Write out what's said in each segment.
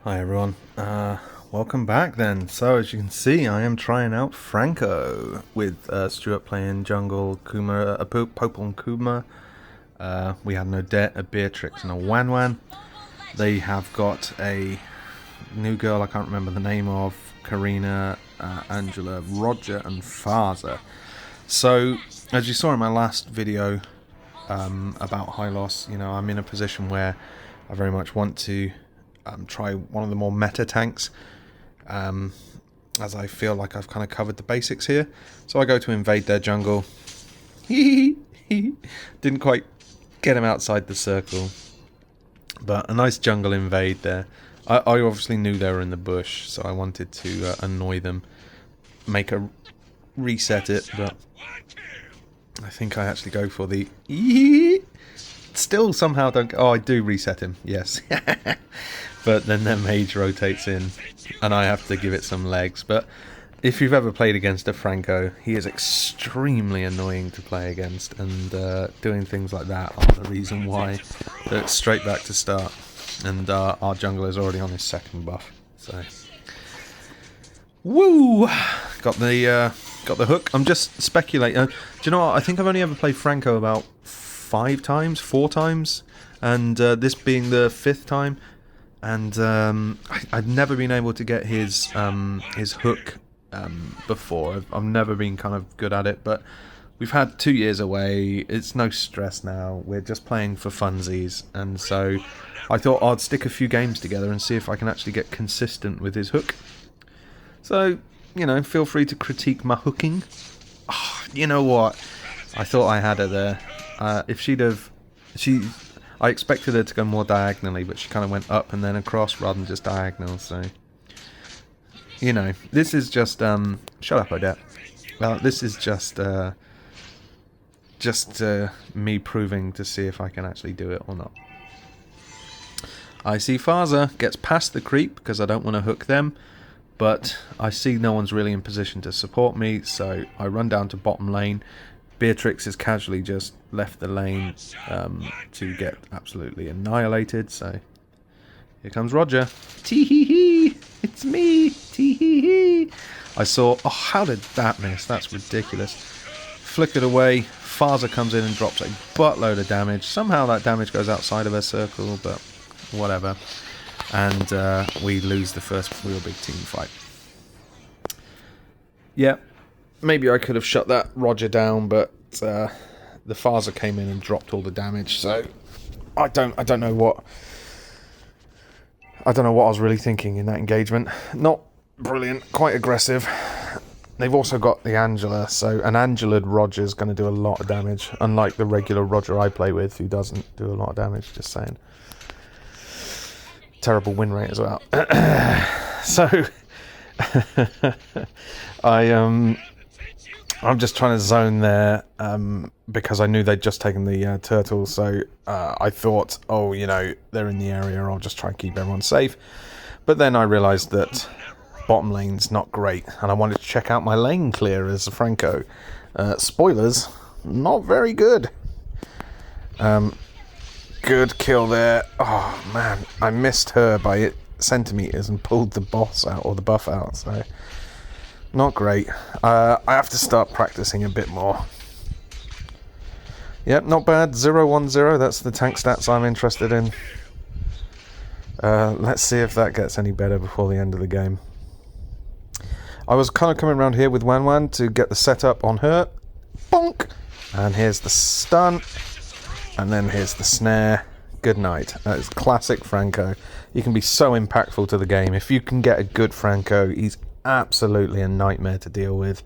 Hi everyone, welcome back then. So as you can see, I am trying out Franco with Stuart playing jungle, Kuma, Popel and Kuma. We had an Odette, a Beatrix and a Wan Wan. They have got a new girl I can't remember the name of, Karina, Angela, Roger and Faza. So as you saw in my last video about Hylos, you know, I'm in a position where I very much want to try one of the more meta tanks, as I feel like I've kind of covered the basics here. So I go to invade their jungle. Didn't quite get him outside the circle, but a nice jungle invade there. I obviously knew they were in the bush, so I wanted to annoy them, make a reset it, but I think I actually go for the still somehow don't. Oh, I do reset him, yes. But then their mage rotates in and I have to give it some legs. But if you've ever played against a Franco, he is extremely annoying to play against, and doing things like that are the reason why it's straight back to start. And our jungler is already on his second buff, so woo! Got the hook. I'm just speculating. Do you know what? I think I've only ever played Franco about 4 times, and this being the 5th time. And I've never been able to get his hook before. I've never been kind of good at it, but we've had 2 years away. It's no stress now. We're just playing for funsies, and so I thought I'd stick a few games together and see if I can actually get consistent with his hook. So, you know, feel free to critique my hooking. Oh, you know what? I thought I had her there. If I expected her to go more diagonally, but she kind of went up and then across rather than just diagonal, so you know, this is just shut up, Odette. This is just me proving to see if I can actually do it or not. I see Faza gets past the creep because I don't want to hook them, but I see no one's really in position to support me, so I run down to bottom lane. Beatrix has casually just left the lane to get absolutely annihilated, so here comes Roger. Tee-hee-hee! It's me! Tee-hee-hee! I saw... Oh, how did that miss? That's ridiculous. Flickered away. Faza comes in and drops a buttload of damage. Somehow that damage goes outside of her circle, but whatever. And we lose the first real big team fight. Yeah. Maybe I could have shut that Roger down, but the Faza came in and dropped all the damage, so I don't know what I was really thinking in that engagement. Not brilliant, quite aggressive. They've also got the Angela, so an Angela Roger's going to do a lot of damage, unlike the regular Roger I play with, who doesn't do a lot of damage, just saying. Terrible win rate as well. So I'm just trying to zone there because I knew they'd just taken the turtle, so I thought, oh, you know, they're in the area, I'll just try and keep everyone safe. But then I realised that bottom lane's not great, and I wanted to check out my lane clear as a Franco. Spoilers, not very good. Good kill there. Oh, man, I missed her by centimetres and pulled the boss out, or the buff out, so... not great. I have to start practicing a bit more. Yep, not bad. 0-1-0. That's the tank stats I'm interested in. Let's see if that gets any better before the end of the game. I was kind of coming around here with Wan Wan to get the setup on her. Bonk! And here's the stun. And then here's the snare. Good night. That is classic Franco. He can be so impactful to the game. If you can get a good Franco, he's absolutely a nightmare to deal with.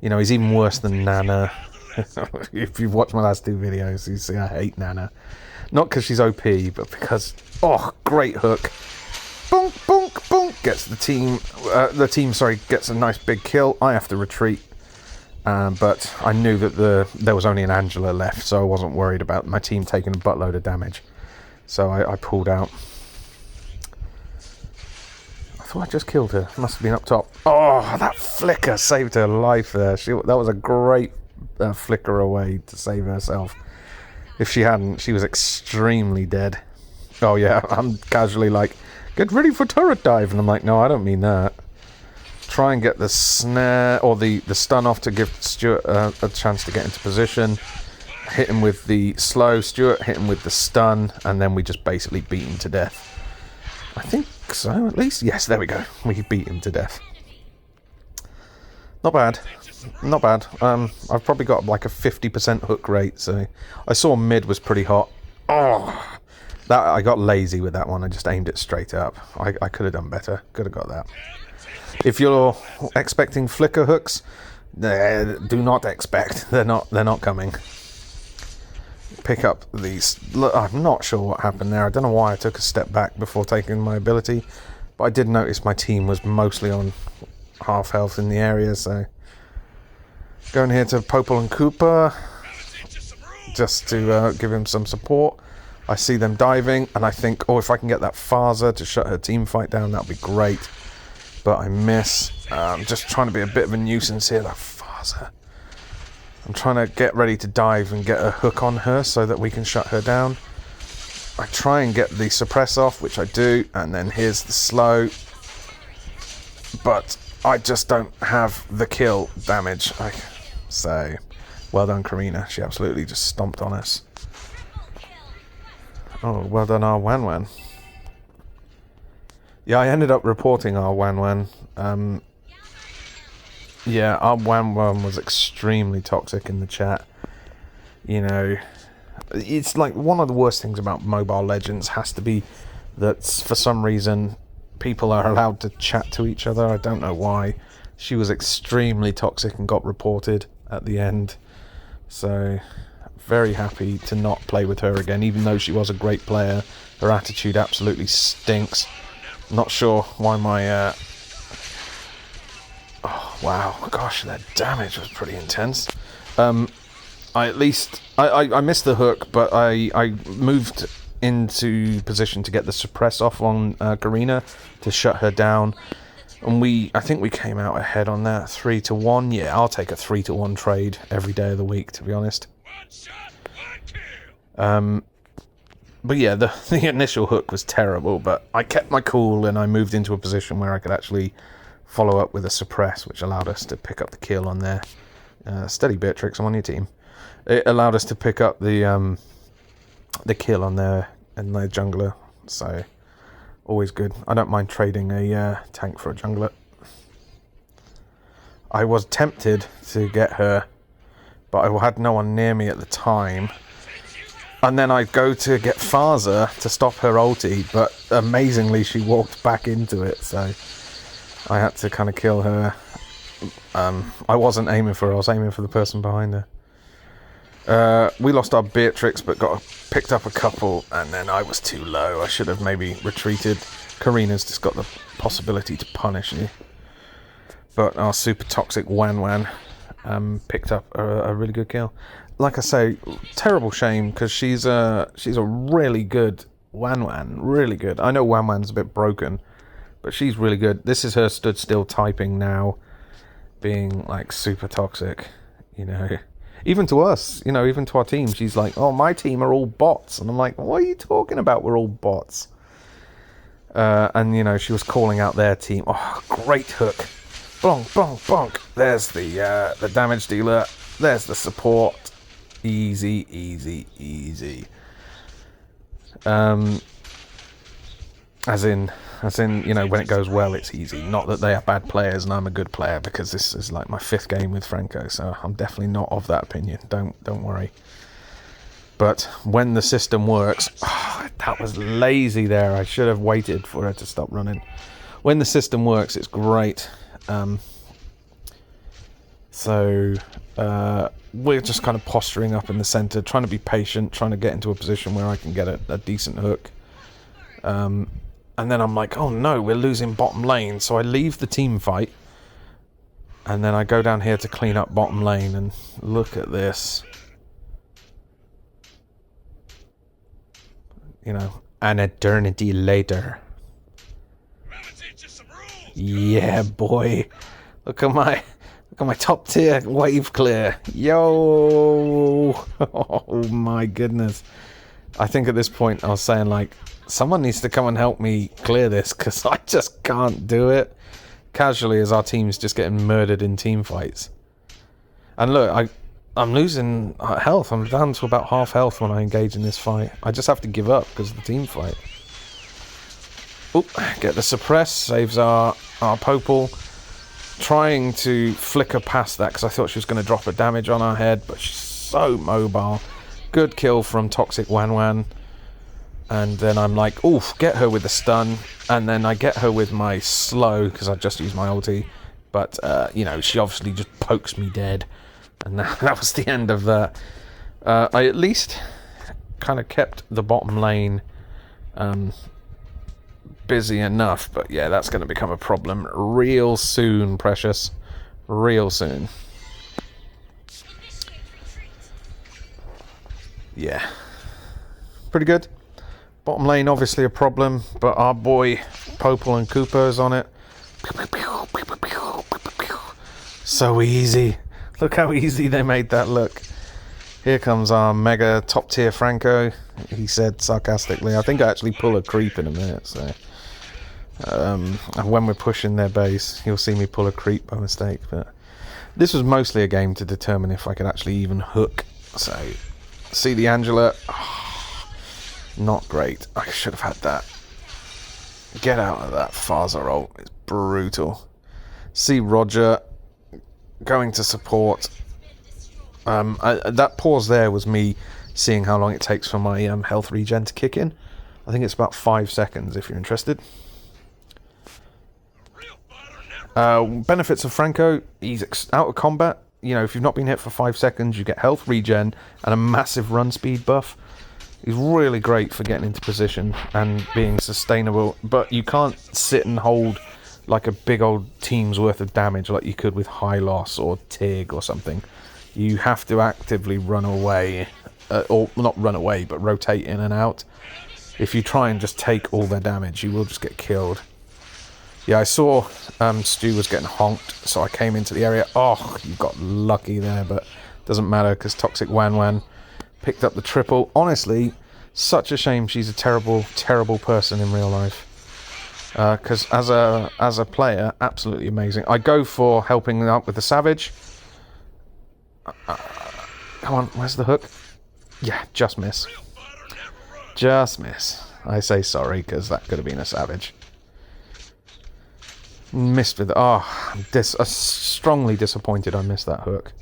You know, he's even worse than Nana. If you've watched my last 2 videos, you see I hate Nana. Not because she's OP, but because, oh, great hook. Bonk, bonk, bonk. Gets the team, gets a nice big kill. I have to retreat. But I knew that there was only an Angela left, so I wasn't worried about my team taking a buttload of damage. So I pulled out. I just killed her. Must have been up top. Oh, that flicker saved her life there. That was a great flicker away to save herself. If she hadn't, she was extremely dead. Oh yeah, I'm casually like, Get ready for turret dive. And I'm like, no, I don't mean that. Try and get the snare or the stun off to give Stuart a chance to get into position. Hit him with the slow. Stuart hit him with the stun, and then we just basically beat him to death. I think so, at least. Yes, there we go. We beat him to death. Not bad. Not bad. I've probably got like a 50% hook rate, so I saw mid was pretty hot. Oh, that I got lazy with that one. I just aimed it straight up. I could have done better. Could have got that. If you're expecting flicker hooks, do not expect. They're not coming. Pick up these. Look, I'm not sure what happened there. I don't know why I took a step back before taking my ability, but I did notice my team was mostly on half health in the area, so going here to Popel and Cooper just to give him some support. I see them diving, and I think, oh, if I can get that Faza to shut her team fight down, that would be great. But I miss. I'm just trying to be a bit of a nuisance here. That Faza. I'm trying to get ready to dive and get a hook on her so that we can shut her down. I try and get the suppress off, which I do, and then here's the slow. But I just don't have the kill damage. So, well done, Karina. She absolutely just stomped on us. Oh, well done, our Wan Wan. Yeah, I ended up reporting our Wan Wan. Yeah, our Wan Wan was extremely toxic in the chat. You know, it's like one of the worst things about Mobile Legends has to be that for some reason people are allowed to chat to each other. I don't know why. She was extremely toxic and got reported at the end. So, very happy to not play with her again, even though she was a great player. Her attitude absolutely stinks. Not sure why my... Oh, wow. Gosh, that damage was pretty intense. I missed the hook, but I moved into position to get the suppress off on Karina to shut her down. And I think we came out ahead on that 3-1. Yeah, I'll take a 3-1 trade every day of the week, to be honest. But yeah, the initial hook was terrible, but I kept my cool and I moved into a position where I could actually follow up with a suppress, which allowed us to pick up the kill on there. Steady Beatrix, I'm on your team. It allowed us to pick up the kill on there and their jungler, so always good. I don't mind trading a tank for a jungler. I was tempted to get her, but I had no one near me at the time. And then I go to get Faza to stop her ulti, but amazingly she walked back into it, so I had to kind of kill her. I wasn't aiming for her, I was aiming for the person behind her. We lost our Beatrix, but picked up a couple, and then I was too low. I should have maybe retreated. Karina's just got the possibility to punish you. But our super toxic Wan Wan picked up a really good kill. Like I say, terrible shame, because she's a really good Wan Wan, really good. I know Wan Wan's a bit broken, but she's really good. This is her stood still typing now, being like super toxic, you know. Even to us, you know, even to our team, she's like, oh, my team are all bots. And I'm like, what are you talking about? We're all bots. And, you know, she was calling out their team. Oh, great hook. Bonk, bonk, bonk. There's the damage dealer. There's the support. Easy, easy, easy. As in, you know, when it goes well, it's easy. Not that they are bad players and I'm a good player, because this is like my 5th game with Franco, so I'm definitely not of that opinion. Don't worry. But when the system works, that was lazy there. I should have waited for her to stop running. When the system works, it's great. So we're just kind of posturing up in the center, trying to be patient, trying to get into a position where I can get a decent hook. And then I'm like, oh no, we're losing bottom lane. So I leave the team fight. And then I go down here to clean up bottom lane. And look at this. You know, an eternity later. Yeah, boy. Look at my top tier wave clear. Yo. Oh my goodness. I think at this point I was saying, like, someone needs to come and help me clear this, because I just can't do it. Casually, as our team's just getting murdered in team fights. And look, I'm losing health. I'm down to about half health when I engage in this fight. I just have to give up because of the team fight. Oop, get the suppress, saves our Popal. Trying to flicker past that because I thought she was going to drop a damage on our head, but she's so mobile. Good kill from Toxic Wan Wan. And then I'm like, oof, get her with the stun. And then I get her with my slow, because I just used my ulti. But, you know, she obviously just pokes me dead. And that was the end of that. I at least kind of kept the bottom lane busy enough. But yeah, that's going to become a problem real soon, Precious. Real soon. Yeah. Pretty good. Bottom lane, obviously a problem, but our boy Popal and Cooper is on it. So easy. Look how easy they made that look. Here comes our mega top tier Franco, he said sarcastically. I think I actually pull a creep in a minute, so... and when we're pushing their base, you'll see me pull a creep by mistake, but... This was mostly a game to determine if I could actually even hook, so... See the Angela... Not great. I should have had that. Get out of that Phaser ult. It's brutal. See Roger going to support. That pause there was me seeing how long it takes for my health regen to kick in. I think it's about 5 seconds if you're interested. Benefits of Franco. He's out of combat. You know, if you've not been hit for 5 seconds, you get health regen and a massive run speed buff. He's really great for getting into position and being sustainable, but you can't sit and hold like a big old team's worth of damage like you could with Hylos or Tig or something. You have to actively run away, or not run away, but rotate in and out. If you try and just take all their damage, you will just get killed. Yeah, I saw Stu was getting honked, so I came into the area. Oh, you got lucky there, but doesn't matter because Toxic Wan Wan picked up the triple. Honestly, such a shame she's a terrible, terrible person in real life. Because as a player, absolutely amazing. I go for helping out with the Savage. Come on, where's the hook? Yeah, just miss. Just miss. I say sorry because that could have been a Savage. Missed with... Oh, I'm strongly disappointed I missed that hook.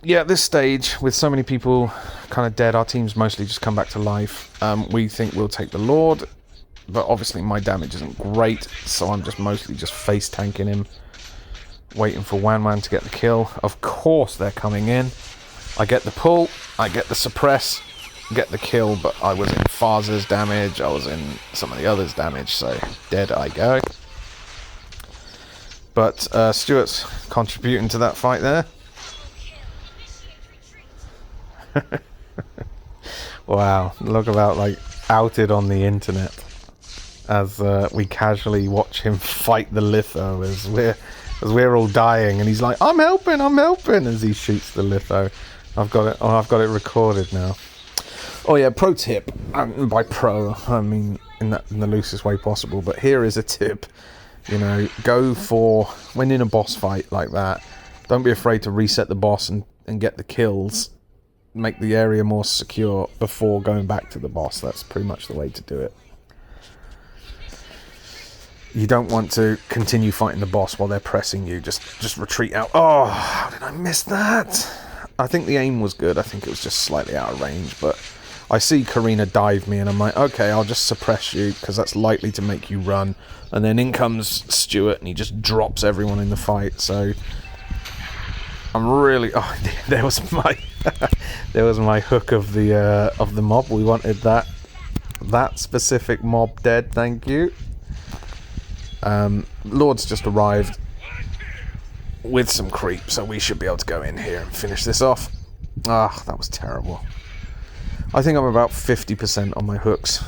Yeah, at this stage, with so many people kind of dead, our team's mostly just come back to life. We think we'll take the Lord, but obviously my damage isn't great, so I'm just mostly just face tanking him, waiting for Wan Wan to get the kill. Of course they're coming in. I get the pull, I get the suppress, get the kill, but I was in Phaser's damage, I was in some of the others' damage, so dead I go. But Stuart's contributing to that fight there. Wow, look about like outed on the internet as we casually watch him fight the litho as we're all dying, and he's like, I'm helping as he shoots the litho. I've got it recorded now. Oh yeah, pro tip, by pro I mean in the loosest way possible, but here is a tip. You know, go for, when in a boss fight like that, don't be afraid to reset the boss and get the kills. Make the area more secure before going back to the boss. That's pretty much the way to do it. You don't want to continue fighting the boss while they're pressing you. Just retreat out. Oh, how did I miss that? I think the aim was good. I think it was just slightly out of range, but I see Karina dive me and I'm like, okay, I'll just suppress you because that's likely to make you run. And then in comes Stuart and he just drops everyone in the fight. So I'm really... Oh, there was my... there was my hook of the mob. We wanted that specific mob dead, thank you. Lord's just arrived with some creep, so we should be able to go in here and finish this off. Ah, that was terrible. I think I'm about 50% on my hooks.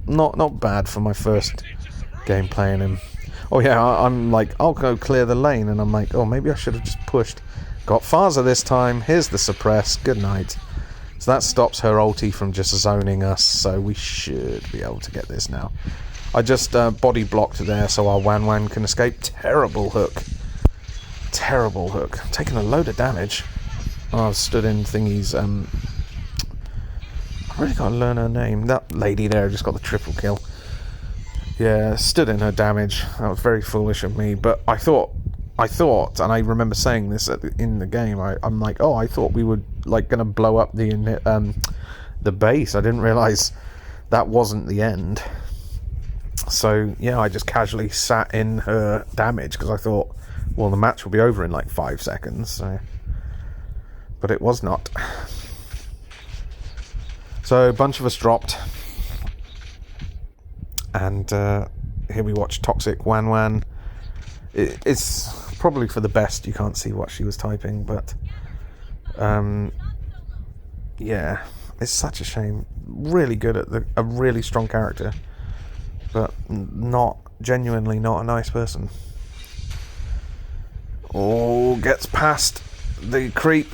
Not bad for my first game playing him. Oh yeah, I'm like, I'll go clear the lane, and I'm like, oh, maybe I should have just pushed Got Phaser this time. Here's the suppress. Good night. So that stops her ulti from just zoning us, so we should be able to get this now. I just body blocked there so our Wan can escape. Terrible hook. Terrible hook. I'm taking a load of damage. Oh, I've stood in thingies. I've really got to learn her name. That lady there just got the triple kill. Yeah, stood in her damage. That was very foolish of me, but I thought, and I remember saying this in the game. I'm like, oh, I thought we were like going to blow up the base. I didn't realise that wasn't the end. So yeah, I just casually sat in her damage because I thought, well, the match will be over in like 5 seconds. So, but it was not. So a bunch of us dropped, and here we watch Toxic Wan. It's probably for the best. You can't see what she was typing, but yeah, it's such a shame. Really good at a really strong character, but genuinely not a nice person. Oh, gets past the creep.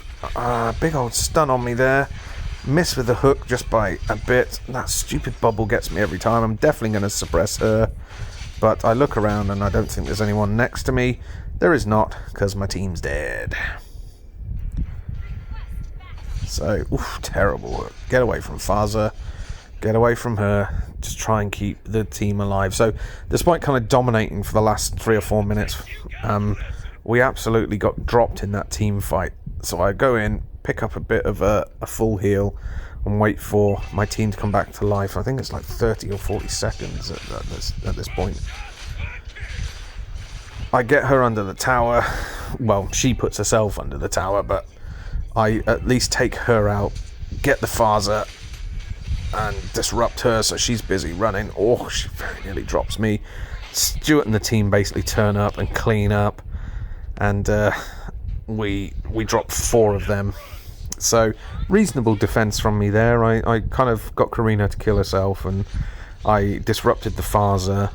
Big old stun on me there. Miss with the hook just by a bit. That stupid bubble gets me every time. I'm definitely going to suppress her. But I look around and I don't think there's anyone next to me. There is not, because my team's dead. So, terrible hook. Get away from Phaser. Get away from her. Just try and keep the team alive. So, despite kind of dominating for the last 3 or 4 minutes, we absolutely got dropped in that team fight. So I go in, pick up a bit of a full heal, and wait for my team to come back to life. I think it's like 30 or 40 seconds at this point. I get her under the tower. Well, she puts herself under the tower, but I at least take her out, get the Phaser, and disrupt her so she's busy running. Oh, she very nearly drops me. Stuart and the team basically turn up and clean up, and we drop 4 of them. So reasonable defense from me there. I kind of got Karina to kill herself, and I disrupted the Phaser.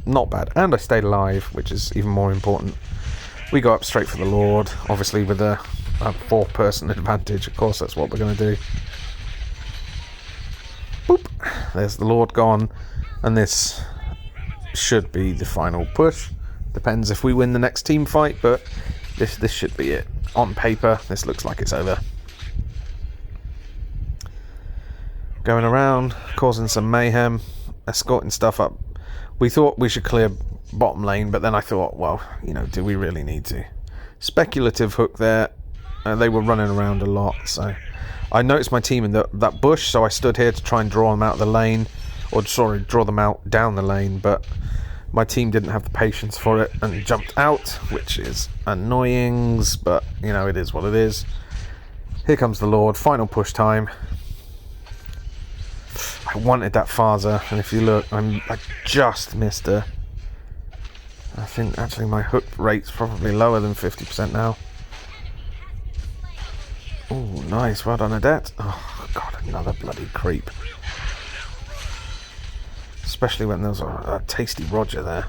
Not bad, and I stayed alive, which is even more important. We go up straight for the Lord, obviously with a 4-person advantage. Of course, that's what we're going to do. Boop. There's the Lord gone, and this should be the final push. Depends if we win the next team fight, but this should be it. On paper, this looks like it's over. Going around, causing some mayhem, escorting stuff up. We thought we should clear bottom lane, but then I thought, well, do we really need to? Speculative hook there. They were running around a lot, so I noticed my team in that bush, so I stood here to try and draw them out of the lane, draw them out down the lane, but my team didn't have the patience for it and jumped out, which is annoying, but it is what it is. Here comes the Lord. Final push time. I wanted that Phaser, and if you look, I just missed her. I think actually my hook rate's probably lower than 50% now. Oh, nice. Well done, Adet. Oh, God, another bloody creep. Especially when there was a tasty Roger there.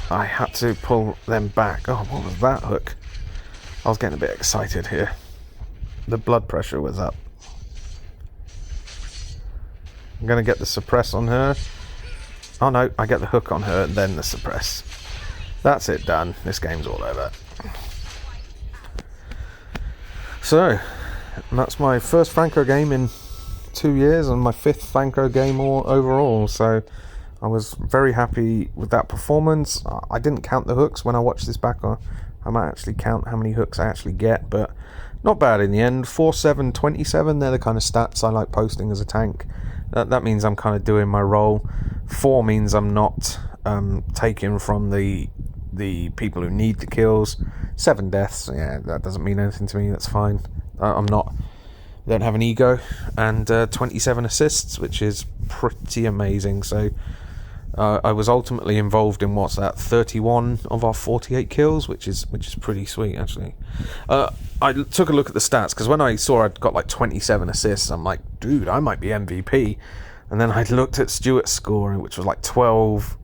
I had to pull them back. Oh, what was that hook? I was getting a bit excited here. The blood pressure was up. I'm going to get the suppress on her. Oh no, I get the hook on her, then the suppress. That's it, done. This game's all over. So, that's my first Franco game in 2 years, and my 5th Franco game overall. So, I was very happy with that performance. I didn't count the hooks when I watched this back. I might actually count how many hooks I actually get, but not bad in the end. 4, 7, 27, they're the kind of stats I like posting as a tank. That means I'm kind of doing my role. 4 means I'm not taking from the people who need the kills. 7 deaths, yeah, that doesn't mean anything to me. That's fine. I don't have an ego. And 27 assists, which is pretty amazing. So I was ultimately involved in 31 of our 48 kills, which is pretty sweet actually. I took a look at the stats because when I saw I'd got like 27 assists, I'm like, dude, I might be MVP. And then I looked at Stuart's score, which was like 12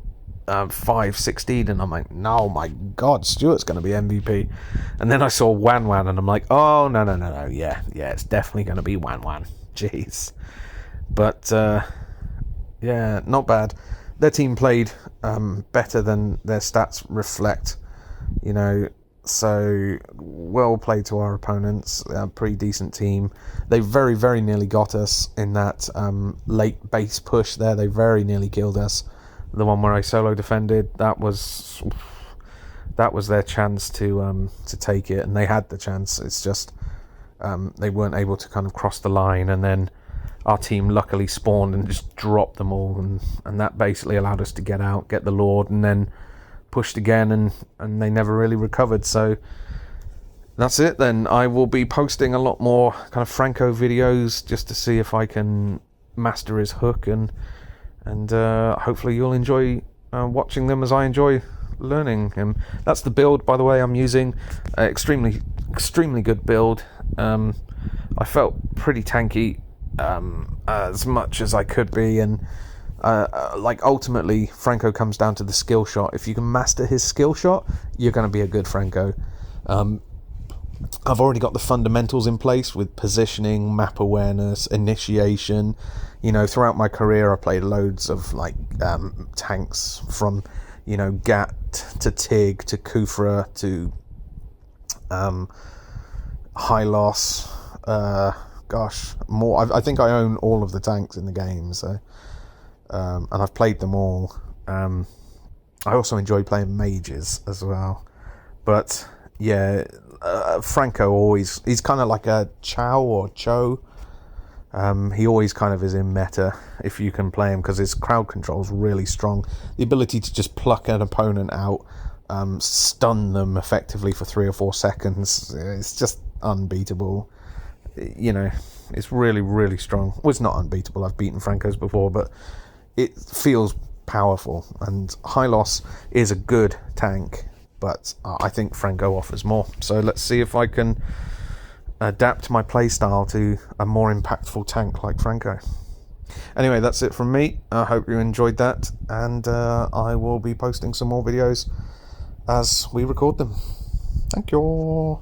5-16, and I'm like, no, my God, Stuart's going to be MVP. And then I saw Wan Wan, and I'm like, oh, no, yeah, it's definitely going to be Wan Wan. Jeez. But, yeah, not bad. Their team played better than their stats reflect, you know, so well played to our opponents. A pretty decent team. They very, very nearly got us in that late base push there. They very nearly killed us. The one where I solo defended, that was their chance to take it, and they had the chance. It's just they weren't able to kind of cross the line, and then our team luckily spawned and just dropped them all, and that basically allowed us to get out, get the Lord, and then pushed again, and they never really recovered. So that's it then. I will be posting a lot more kind of Franco videos just to see if I can master his hook, and hopefully you'll enjoy watching them as I enjoy learning him. That's the build, by the way, I'm using. Extremely good build. I felt pretty tanky as much as I could be, and like ultimately Franco comes down to the skill shot. If you can master his skill shot, you're going to be a good Franco. I've already got the fundamentals in place with positioning, map awareness, initiation. You know, throughout my career I played loads of like tanks, from, you know, Gat to Tig to Kufra to Hylos, more. I think I own all of the tanks in the game, so and I've played them all. I also enjoy playing mages as well, but yeah, Franco he's kind of like a Chow or Cho. He always kind of is in meta if you can play him, because his crowd control is really strong. The ability to just pluck an opponent out, stun them effectively for 3 or 4 seconds, it's just unbeatable. You know, it's really, really strong. Well, it's not unbeatable. I've beaten Francos before, but it feels powerful. And Hylos is a good tank, but I think Franco offers more. So let's see if I can adapt my playstyle to a more impactful tank like Franco. Anyway, that's it from me. I hope you enjoyed that, and I will be posting some more videos as we record them. Thank you.